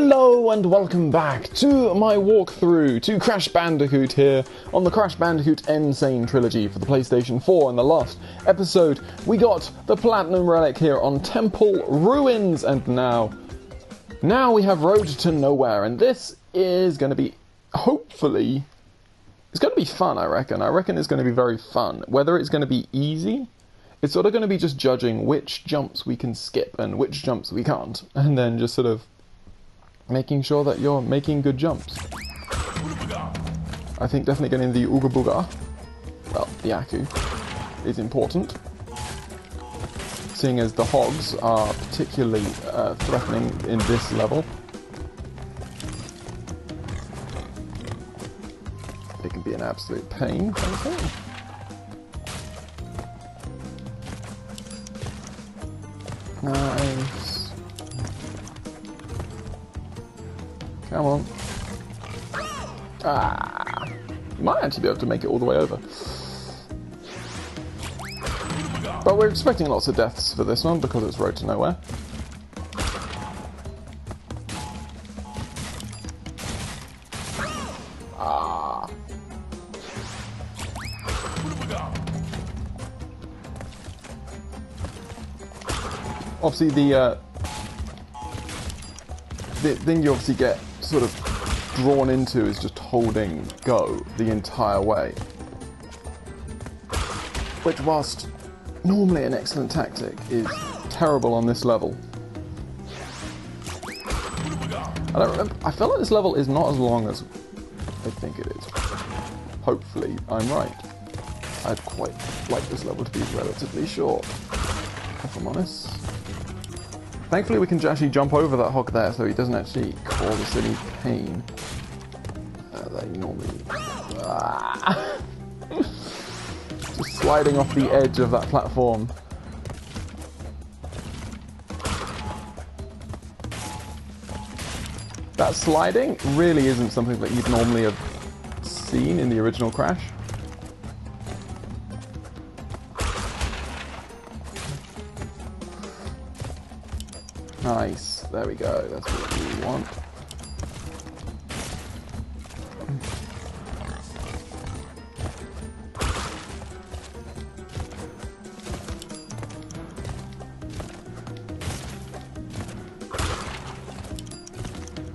Hello and welcome back to my walkthrough to Crash Bandicoot here on the Crash Bandicoot Sane Trilogy for the PlayStation 4. In the last episode, we got the Platinum Relic here on Temple Ruins, and now we have Road to Nowhere, and this is going to be, hopefully, it's going to be fun, I reckon. I reckon it's going to be very fun. Whether it's going to be easy, it's sort of going to be just judging which jumps we can skip and which jumps we can't, and then just sort of making sure that you're making good jumps. I think definitely getting the Ooga Booga, well, the Aku, is important, seeing as the hogs are particularly threatening in this level. They can be an absolute pain, frankly. Nice. Come on. Ah! You might actually be able to make it all the way over. But we're expecting lots of deaths for this one because it's Road to Nowhere. Ah! Obviously the thing you obviously get sort of drawn into is just holding go the entire way, which, whilst normally an excellent tactic, is terrible on this level. I don't remember, I feel like this level is not as long as I think it is. Hopefully I'm right. I'd quite like this level to be relatively short, if I'm honest. Thankfully we can actually jump over that hog there, so he doesn't actually cause us any pain that he normally... Ah. Just sliding off the edge of that platform. That sliding really isn't something that you'd normally have seen in the original Crash. Nice, there we go, that's what we want.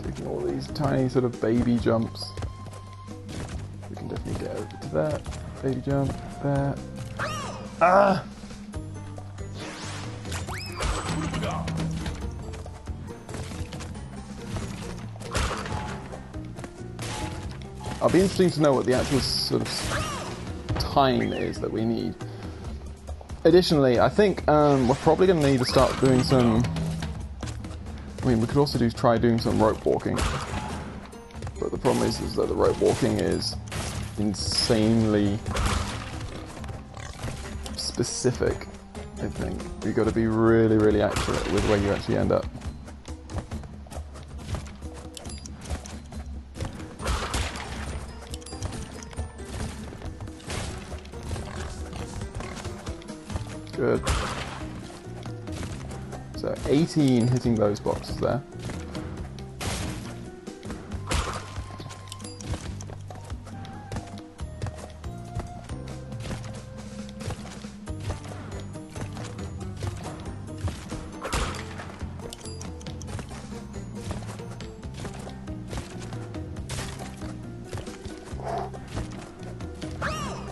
Taking all these tiny sort of baby jumps. We can definitely get over to that. Baby jump, there. Ah! It'll be interesting to know what the actual sort of time is that we need. Additionally, I think we're probably going to need to start doing some... I mean, we could also try doing some rope walking. But the problem is that the rope walking is insanely specific, I think. You've got to be really, really accurate with where you actually end up. Good. So 18 hitting those boxes there.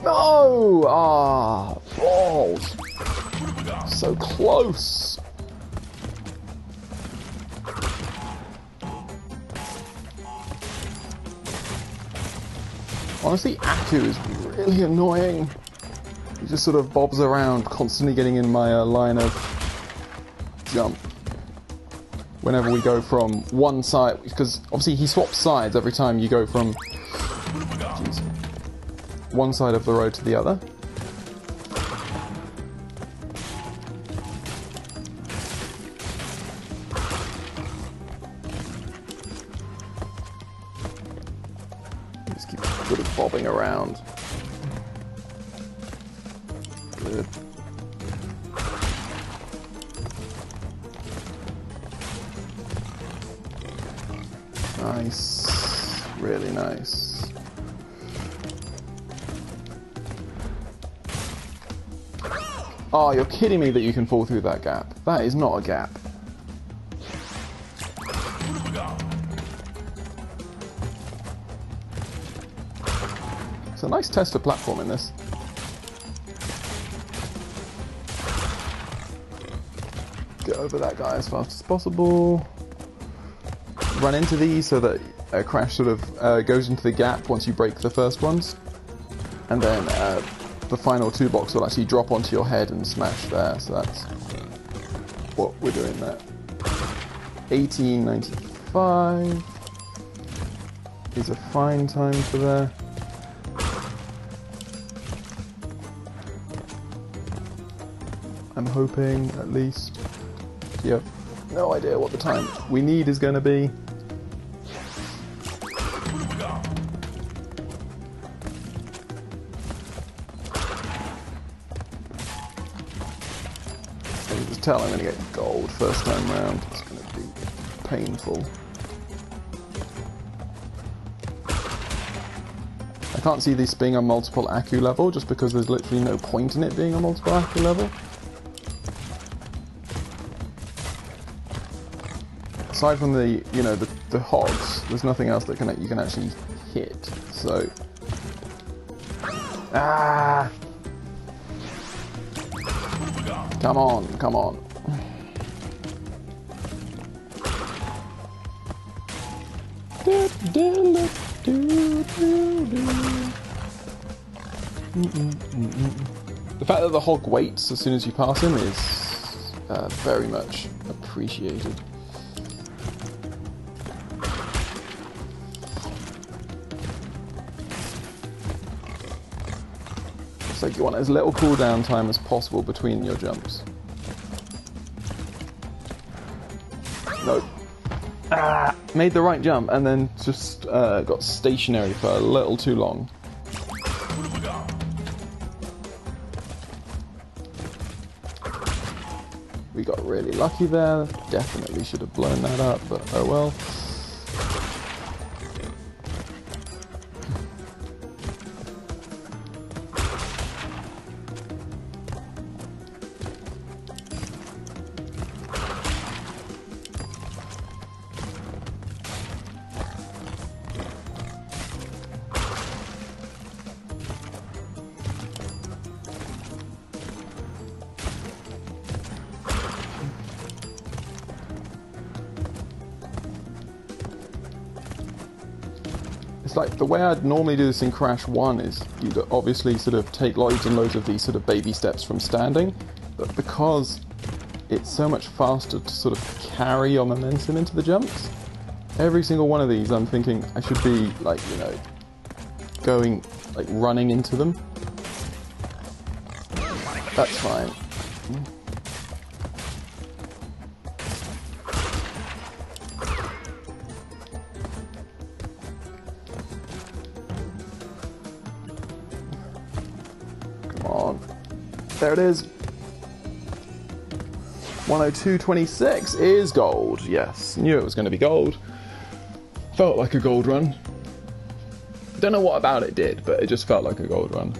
No! Ah, balls. So close. Honestly, Aku is really annoying. He just sort of bobs around, constantly getting in my line of jump. Whenever we go from one side, because obviously he swaps sides every time you go from one side of the road to the other. Just keep sort of bobbing around. Good. Nice. Really nice. Oh, you're kidding me that you can fall through that gap. That is not a gap. It's a nice test of platform in this. Get over that guy as fast as possible. Run into these so that a crash sort of goes into the gap once you break the first ones. And then the final two blocks will actually drop onto your head and smash there. So that's what we're doing there. 1895 is a fine time for there. I'm hoping, at least. Yep. No idea what the time we need is going to be. I can just tell I'm going to get gold first time round. It's going to be painful. I can't see this being a multiple Aku level just because there's literally no point in it being a multiple Aku level. Aside from the, you know, the hogs, there's nothing else that you can actually hit. So, come on, come on. The fact that the hog waits as soon as you pass him is very much appreciated. It's like you want as little cooldown time as possible between your jumps. Nope. Made the right jump and then just got stationary for a little too long. We got really lucky there. Definitely should have blown that up, but oh well. It's like the way I'd normally do this in Crash 1 is you'd obviously sort of take loads and loads of these sort of baby steps from standing, but because it's so much faster to sort of carry your momentum into the jumps, every single one of these I'm thinking I should be like, you know, going, like running into them. That's fine. There it is. 102.26 is gold. Yes, knew it was going to be gold. Felt like a gold run. Don't know what about it did, but it just felt like a gold run.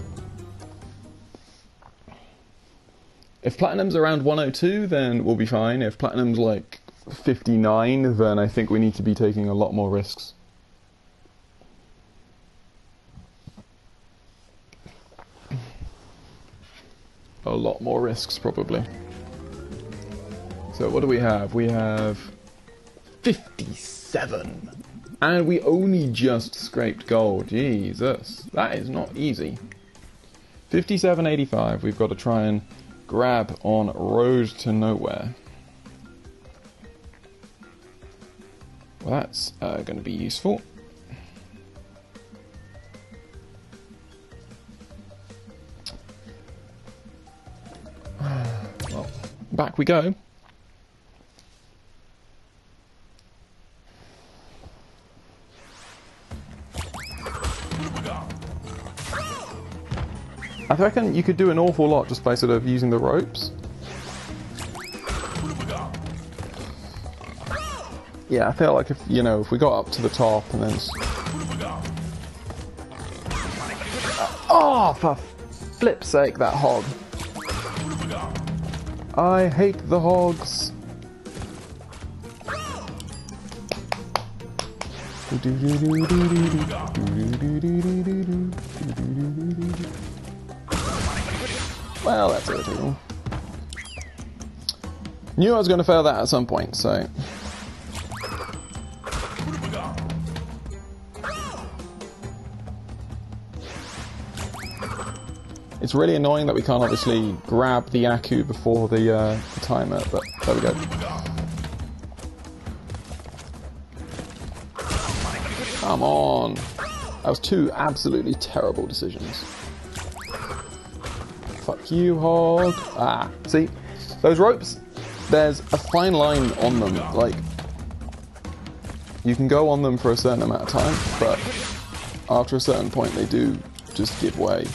If Platinum's around 102, then we'll be fine. If Platinum's like 59, then I think we need to be taking a lot more risks. A lot more risks, probably. So what do we have? We have 57. And we only just scraped gold. Jesus, that is not easy. 57.85. We've got to try and grab on Road to Nowhere. Well, that's going to be useful. Well, back we go. I reckon you could do an awful lot just by sort of using the ropes. Yeah, I feel like if, you know, if we got up to the top and then... Oh, for flip's sake, that hog. I hate the hogs. Well, that's irritating. Knew I was going to fail that at some point, so... It's really annoying that we can't obviously grab the Aku before the timer, but there we go. Come on! That was two absolutely terrible decisions. Fuck you, hog. Ah, see? Those ropes, there's a fine line on them. Like, you can go on them for a certain amount of time, but after a certain point they do just give way.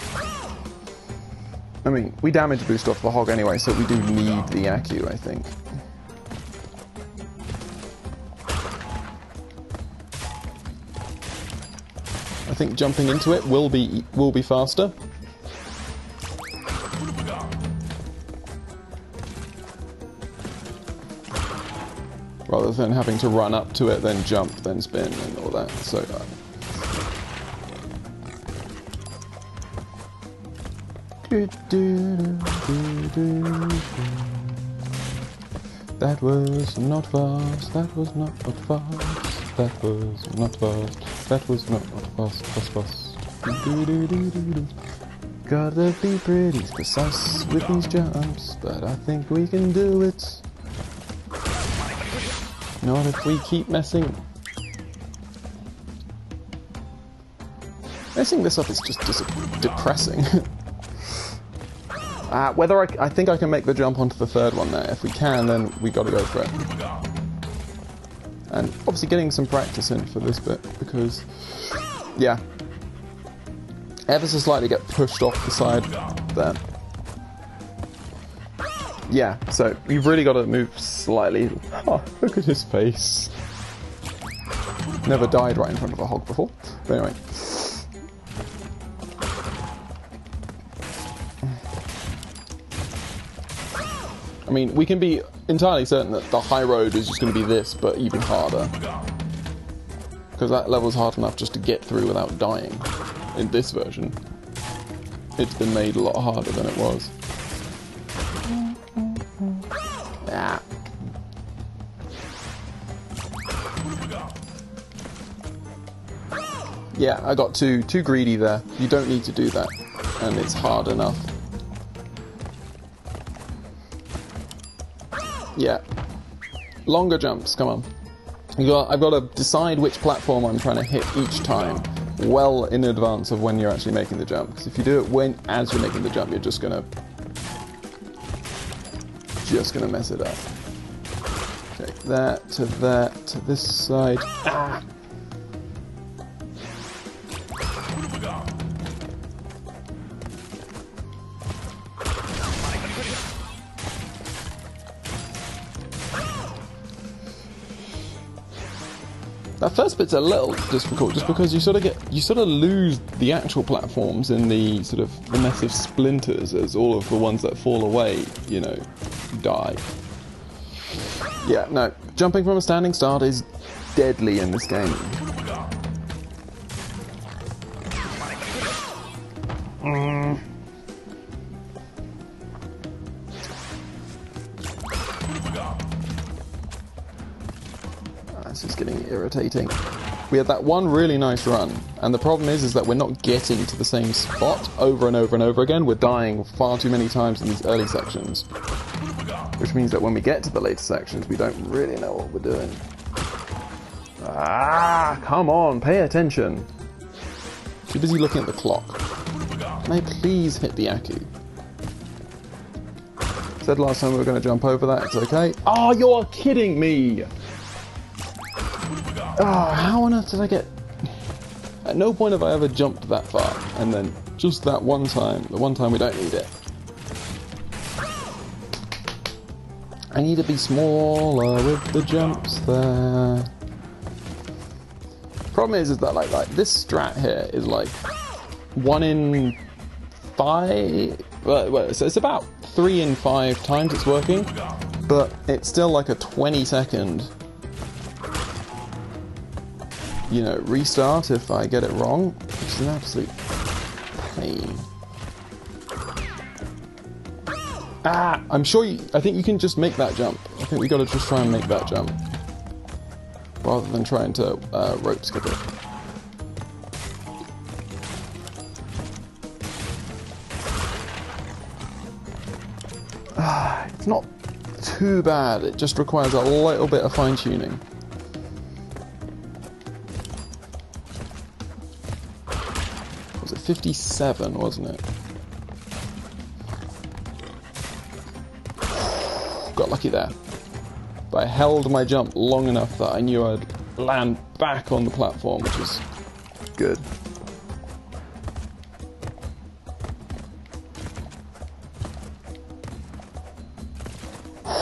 I mean, we damage boost off the hog anyway, so we do need the Aku, I think. I think jumping into it will be faster. Rather than having to run up to it, then jump, then spin, and all that. So. That was not fast. That was not fast. That was not fast. That was not fast. Gotta be pretty precise with these jumps, but I think we can do it. Not if we keep messing this up is just depressing. Whether I think I can make the jump onto the third one there. If we can, then we got to go for it. And obviously getting some practice in for this bit, because, yeah, ever so slightly get pushed off the side there. Yeah, so you've really got to move slightly. Oh, look at his face. Never died right in front of a hog before. But anyway. I mean, we can be entirely certain that the high road is just going to be this, but even harder. Because that level's hard enough just to get through without dying. In this version, it's been made a lot harder than it was. Yeah. Yeah, I got too greedy there. You don't need to do that, and it's hard enough. Yeah. Longer jumps, come on. I've got to decide which platform I'm trying to hit each time, well in advance of when you're actually making the jump. Because if you do it as you're making the jump, you're just gonna mess it up. Okay, that to this side. Ah! That first bit's a little difficult, just because you sort of lose the actual platforms in the sort of the massive splinters as all of the ones that fall away, you know, die. Yeah, no, jumping from a standing start is deadly in this game. This is getting irritating. We had that one really nice run, and the problem is that we're not getting to the same spot over and over and over again. We're dying far too many times in these early sections, which means that when we get to the later sections, we don't really know what we're doing. Ah, come on, pay attention. Too busy looking at the clock. Can I please hit the Aku? Said last time we were going to jump over that, it's okay. Oh, you're kidding me! Oh, how on earth did I get... At no point have I ever jumped that far, and then just that one time, the one time we don't need it. I need to be smaller with the jumps there. Problem is that like this strat here is like 1 in 5. Well, so it's about 3 in 5 times it's working, but it's still like a 20-second, you know, restart if I get it wrong, which is an absolute pain. Ah, I'm sure I think you can just make that jump. I think we got to just try and make that jump rather than trying to rope skip it. It's not too bad, it just requires a little bit of fine-tuning. Was it 57, wasn't it? Got lucky there. But I held my jump long enough that I knew I'd land back on the platform, which is good.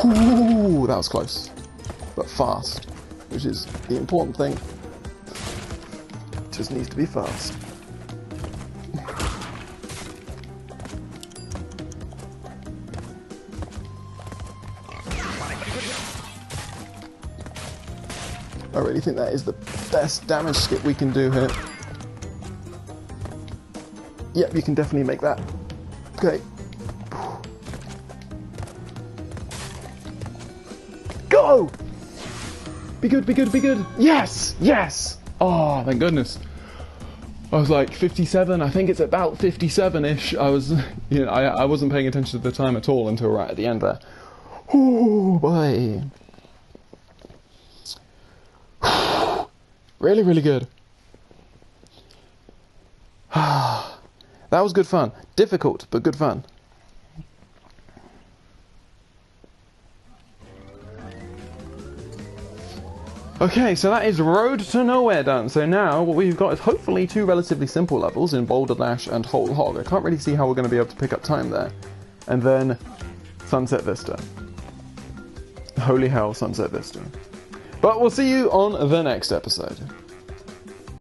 Ooh, that was close, but fast, which is the important thing. Just needs to be fast. I really think that is the best damage skip we can do here. Yep, you can definitely make that. Okay. Go! Be good, be good, be good. Yes! Yes! Oh, thank goodness. I was like 57, I think it's about 57-ish. I was, you know, I wasn't paying attention to the time at all until right at the end there. Oh boy. Really, really good. That was good fun. Difficult, but good fun. Okay, so that is Road to Nowhere done. So now what we've got is hopefully 2 relatively simple levels in Boulder Dash and Whole Hog. I can't really see how we're going to be able to pick up time there. And then Sunset Vista. Holy hell, Sunset Vista. But we'll see you on the next episode.